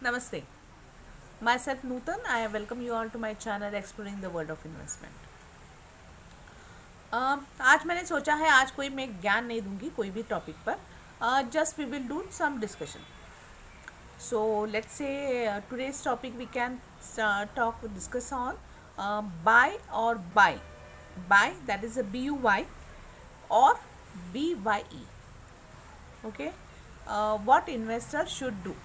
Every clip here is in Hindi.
Namaste. Myself Nutan. I welcome you all to my channel Exploring the World of Investment. आज मैंने सोचा है आज कोई मैं ज्ञान नहीं दूंगी कोई भी टॉपिक पर just we will do some discussion. So let's say today's topic we can discuss on buy or buy. Buy, that is a BUY or BYE. Okay. What investor should do?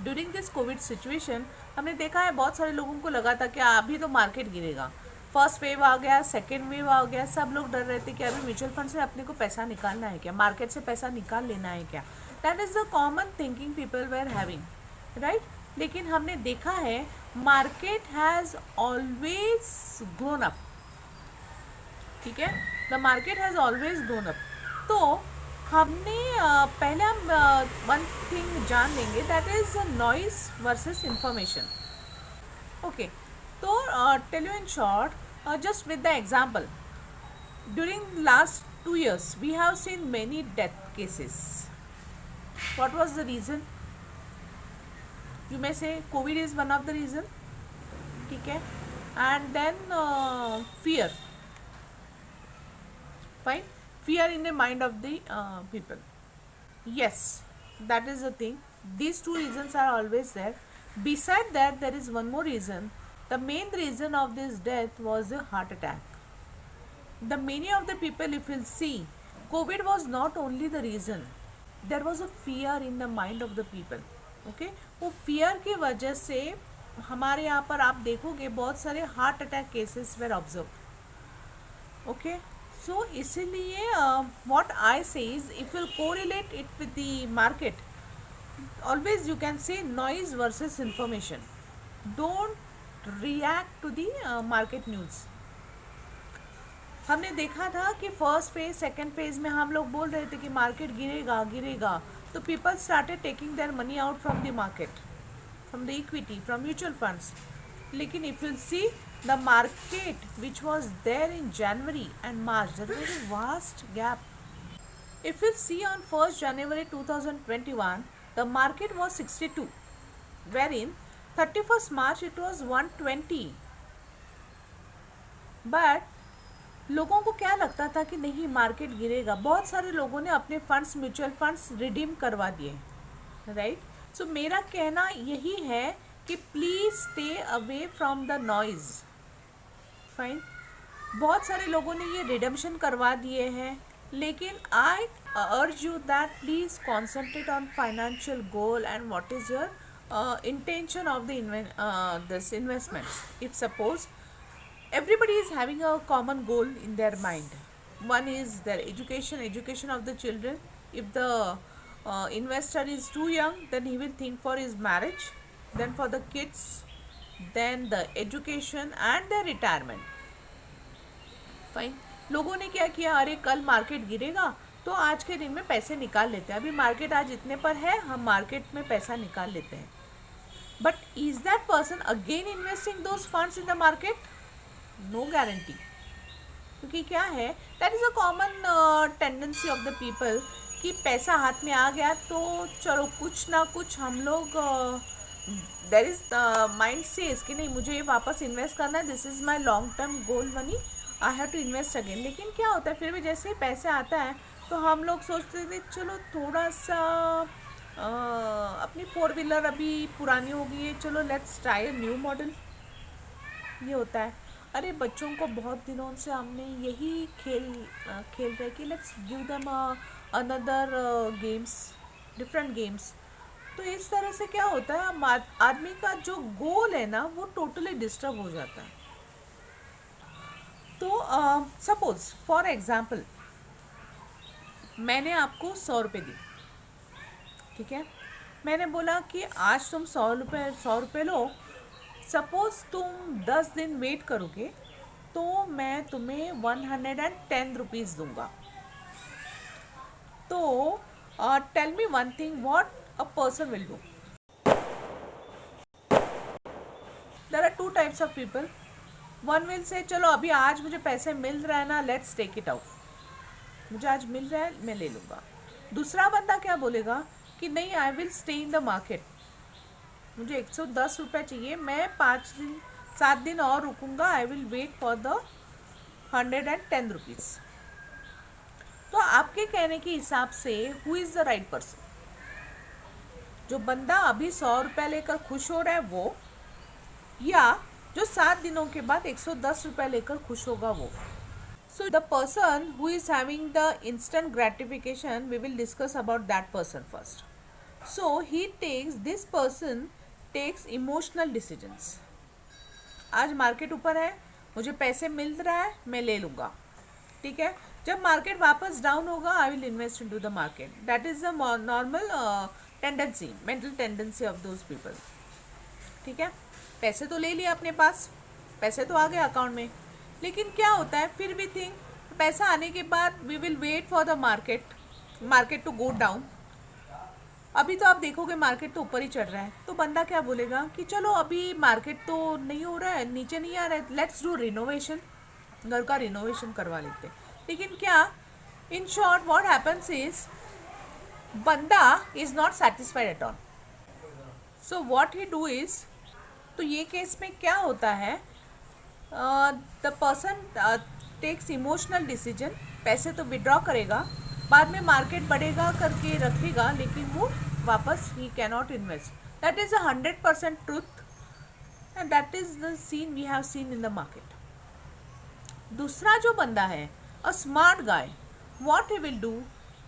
During this Covid situation हमने देखा है बहुत सारे लोगों को लगा था कि अभी तो मार्केट गिरेगा. फर्स्ट वेव आ गया, सेकेंड वेव आ गया, सब लोग डर रहे थे कि अभी म्यूचुअल फंड से अपने को पैसा निकालना है क्या, मार्केट से पैसा निकाल लेना है क्या. That is the common thinking people were having, right. लेकिन हमने देखा है market has always grown up. ठीक है, the market has always grown up. तो हमने पहले हम वन थिंग जान लेंगे, that is noise versus information. Okay, तो tell you in short, just with the example, during last 2 years we have seen many death cases. What was the reason? You may से Covid is one of the reason. ठीक है, and then fear. Fine. Fear in the mind of the people. Yes, that is the thing. These two reasons are always there. Beside that, there is one more reason. The main reason of this death was a heart attack. The many of the people, if you'll see, COVID was not only the reason. There was a fear in the mind of the people. Okay, वो fear की वजह से हमारे यहाँ पर आप देखोगे बहुत सारे heart attack cases were observed. Okay. So इसीलिए what I say is, if you correlate it with the market, always you can say noise versus information. Don't react to the market news. हमने देखा था कि फर्स्ट फेज सेकेंड फेज में हम लोग बोल रहे थे कि मार्केट गिरेगा गिरेगा, तो people started taking their money out from the market, from the equity, from mutual funds. लेकिन if you see the market which was there in January and March, there was a vast gap. If you see on 1st January 2021, the market was 62, wherein 31st March it was 120. But लोगों को क्या लगता था कि नहीं मार्केट गिरेगा, बहुत सारे लोगों ने अपने फंड्स, म्यूचुअल फंड्स रिडीम करवा दिए, राइट. सो मेरा कहना यही है कि please stay away from the noise. Fine, बहुत सारे लोगों ने ये रिडम्पशन करवा दिए हैं, लेकिन I urge you that please concentrate on financial goal and what is your intention of the this investment. If suppose everybody is having a common goal in their mind. One is their education of the children. If the investor is too young, then he will think for his marriage, then for the kids, then the education and their retirement. Fine. लोगों ने क्या किया, अरे कल मार्केट गिरेगा तो आज के दिन में पैसे निकाल लेते हैं, अभी मार्केट आज इतने पर है, हम मार्केट में पैसा निकाल लेते हैं. But is that person again investing those funds in the market? No guarantee. क्योंकि क्या है, that is a common tendency of the people कि पैसा हाथ में आ गया तो चलो कुछ ना कुछ हम लोग देर इज माइंड सेज कि नहीं मुझे ये वापस इन्वेस्ट करना है, this is my long term goal money, I have to invest again. लेकिन क्या होता है, फिर भी जैसे ही पैसे आता है तो हम लोग सोचते थे चलो थोड़ा सा अपनी 4 व्हीलर अभी पुरानी हो गई है, चलो let's try a new model. ये होता है. अरे बच्चों को बहुत दिनों से हमने यही खेल रहे कि let's give them another games, different games. तो इस तरह से क्या होता है, आदमी का जो गोल है ना वो टोटली डिस्टर्ब हो जाता है. तो सपोज फॉर एग्जाम्पल मैंने आपको 100 रुपये दी. ठीक है, मैंने बोला कि आज तुम 100 रुपये लो. सपोज तुम 10 दिन वेट करोगे तो मैं तुम्हें 110 रुपीज़ दूंगा. तो tell me one thing, what a person will do. There are 2 types of people. One will say चलो अभी आज मुझे पैसे मिल रहा है ना, लेट्स टेक इट आउट, मुझे आज मिल रहा है मैं ले लूँगा. दूसरा बंदा क्या बोलेगा कि नहीं I will stay in the market, मुझे 110 रुपये चाहिए, मैं 5 दिन 7 दिन और रुकूंगा, I will wait for the 110 rupees. तो आपके कहने के हिसाब से who is the right person? जो बंदा अभी 100 रुपये लेकर खुश हो रहा है वो, या जो 7 दिनों के बाद 110 रुपये लेकर खुश होगा वो? So the person who is having the instant gratification, we will discuss about that person first. So this person takes emotional decisions. आज मार्केट ऊपर है, मुझे पैसे मिल रहा है, मैं ले लूँगा, ठीक है। जब मार्केट वापस डाउन होगा, I will invest into the market. That is the normal tendency, mental tendency of those people, ठीक है। पैसे तो ले लिए अपने पास, पैसे तो आ गए अकाउंट में, लेकिन क्या होता है फिर भी थिंक, पैसा आने के बाद we will wait for the market to go down. अभी तो आप देखोगे मार्केट तो ऊपर ही चढ़ रहा है, तो बंदा क्या बोलेगा कि चलो अभी मार्केट तो नहीं हो रहा है, नीचे नहीं आ रहा है, लेट्स डू रिनोवेशन, घर का रिनोवेशन करवा लेते। लेकिन क्या, in short what happens is, बंदा is not satisfied at all. So what he do is, तो ये केस में क्या होता है, the person takes emotional decision, पैसे तो विड्रॉ करेगा, बाद में मार्केट बढ़ेगा करके रखेगा, लेकिन वो वापस ही cannot invest. That is 100% truth and that is the scene we have seen in the market. दूसरा जो बंदा है, a smart guy, what he will do,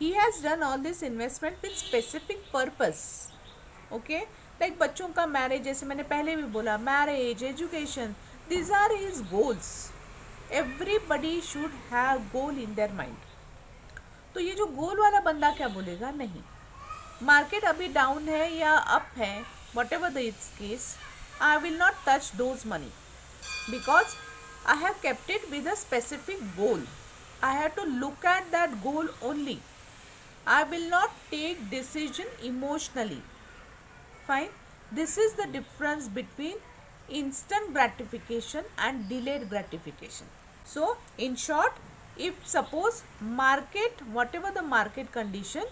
he has done all this investment with specific purpose, okay. Like बच्चों का मैरिज, जैसे मैंने पहले भी बोला, marriage, education, these are his goals. Everybody should have goal in their mind. तो ये जो गोल वाला बंदा क्या बोलेगा, नहीं, मार्केट अभी डाउन है या अप है, whatever the case, I will not touch those money because I have kept it with a specific goal. I have to look at that goal only. I will not take decision emotionally. Fine. This is the difference between instant gratification and delayed gratification. So in short, if suppose market, whatever the market condition,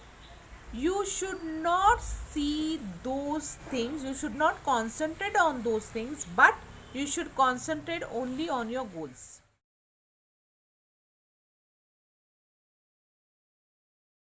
you should not see those things, you should not concentrate on those things, but you should concentrate only on your goals.